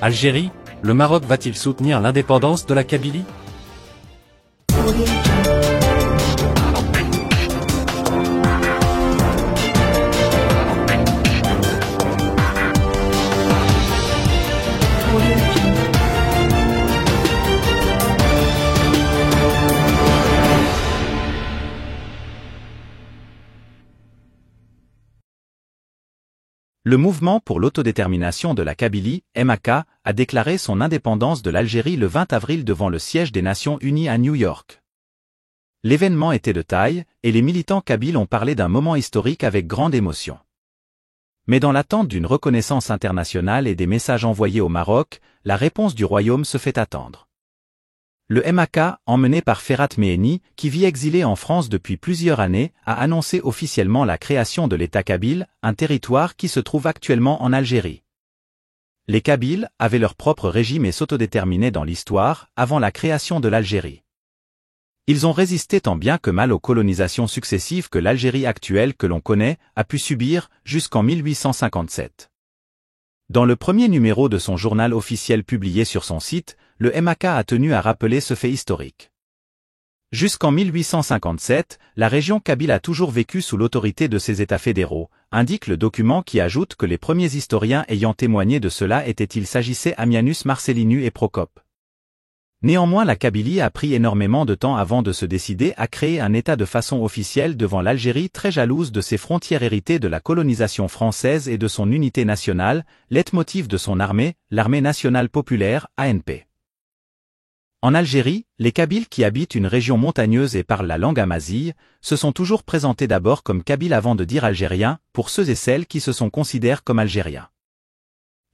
Algérie, le Maroc va-t-il soutenir l'indépendance de la Kabylie? Le mouvement pour l'autodétermination de la Kabylie, MAK, a déclaré son indépendance de l'Algérie le 20 avril devant le siège des Nations Unies à New York. L'événement était de taille, et les militants kabyles ont parlé d'un moment historique avec grande émotion. Mais dans l'attente d'une reconnaissance internationale et des messages envoyés au Maroc, la réponse du royaume se fait attendre. Le MAK, emmené par Ferhat Meheni, qui vit exilé en France depuis plusieurs années, a annoncé officiellement la création de l'État kabyle, un territoire qui se trouve actuellement en Algérie. Les Kabyles avaient leur propre régime et s'autodéterminaient dans l'histoire, avant la création de l'Algérie. Ils ont résisté tant bien que mal aux colonisations successives que l'Algérie actuelle que l'on connaît a pu subir jusqu'en 1857. Dans le premier numéro de son journal officiel publié sur son site, le MAK a tenu à rappeler ce fait historique. Jusqu'en 1857, la région kabyle a toujours vécu sous l'autorité de ses États fédéraux, indique le document qui ajoute que les premiers historiens ayant témoigné de cela il s'agissait Ammianus Marcellinus et Procope. Néanmoins la Kabylie a pris énormément de temps avant de se décider à créer un État de façon officielle devant l'Algérie très jalouse de ses frontières héritées de la colonisation française et de son unité nationale, leitmotiv de son armée, l'Armée nationale populaire, ANP. En Algérie, les Kabyles qui habitent une région montagneuse et parlent la langue amazigh, se sont toujours présentés d'abord comme Kabyles avant de dire Algériens, pour ceux et celles qui se considèrent comme Algériens.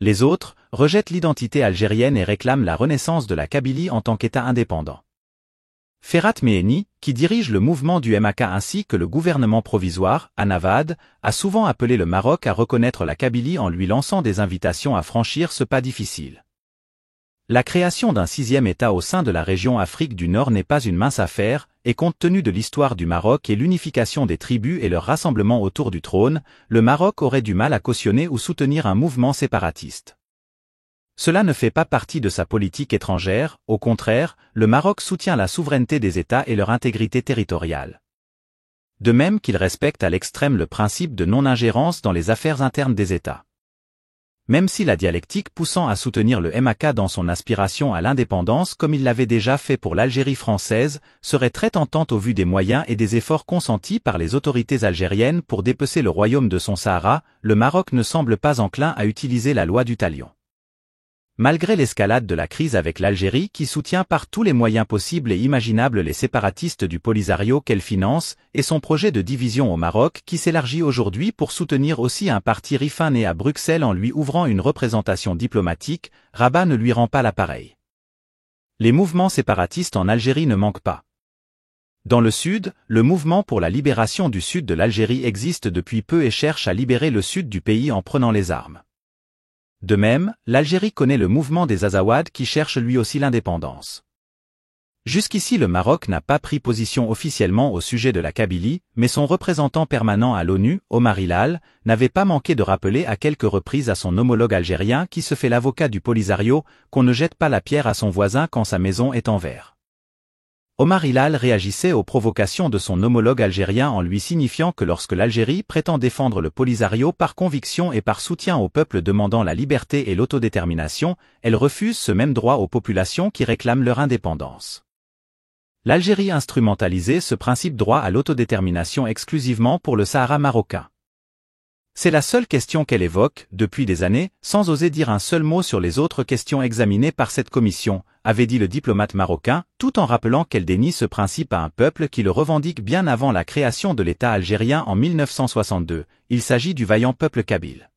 Les autres rejettent l'identité algérienne et réclament la renaissance de la Kabylie en tant qu'État indépendant. Ferhat Meheni, qui dirige le mouvement du MAK ainsi que le gouvernement provisoire, Anavad, a souvent appelé le Maroc à reconnaître la Kabylie en lui lançant des invitations à franchir ce pas difficile. La création d'un sixième État au sein de la région Afrique du Nord n'est pas une mince affaire, et compte tenu de l'histoire du Maroc et l'unification des tribus et leur rassemblement autour du trône, le Maroc aurait du mal à cautionner ou soutenir un mouvement séparatiste. Cela ne fait pas partie de sa politique étrangère, au contraire, le Maroc soutient la souveraineté des États et leur intégrité territoriale. De même qu'il respecte à l'extrême le principe de non-ingérence dans les affaires internes des États. Même si la dialectique poussant à soutenir le MAK dans son aspiration à l'indépendance comme il l'avait déjà fait pour l'Algérie française, serait très tentante au vu des moyens et des efforts consentis par les autorités algériennes pour dépecer le royaume de son Sahara, le Maroc ne semble pas enclin à utiliser la loi du talion. Malgré l'escalade de la crise avec l'Algérie qui soutient par tous les moyens possibles et imaginables les séparatistes du Polisario qu'elle finance, et son projet de division au Maroc qui s'élargit aujourd'hui pour soutenir aussi un parti rifin né à Bruxelles en lui ouvrant une représentation diplomatique, Rabat ne lui rend pas l'appareil. Les mouvements séparatistes en Algérie ne manquent pas. Dans le sud, le mouvement pour la libération du sud de l'Algérie existe depuis peu et cherche à libérer le sud du pays en prenant les armes. De même, l'Algérie connaît le mouvement des Azawad qui cherche lui aussi l'indépendance. Jusqu'ici le Maroc n'a pas pris position officiellement au sujet de la Kabylie, mais son représentant permanent à l'ONU, Omar Hilal, n'avait pas manqué de rappeler à quelques reprises à son homologue algérien qui se fait l'avocat du Polisario, qu'on ne jette pas la pierre à son voisin quand sa maison est en verre. Omar Hilal réagissait aux provocations de son homologue algérien en lui signifiant que lorsque l'Algérie prétend défendre le Polisario par conviction et par soutien au peuple demandant la liberté et l'autodétermination, elle refuse ce même droit aux populations qui réclament leur indépendance. L'Algérie instrumentalisait ce principe droit à l'autodétermination exclusivement pour le Sahara marocain. C'est la seule question qu'elle évoque, depuis des années, sans oser dire un seul mot sur les autres questions examinées par cette commission, avait dit le diplomate marocain, tout en rappelant qu'elle dénie ce principe à un peuple qui le revendique bien avant la création de l'État algérien en 1962, il s'agit du vaillant peuple kabyle.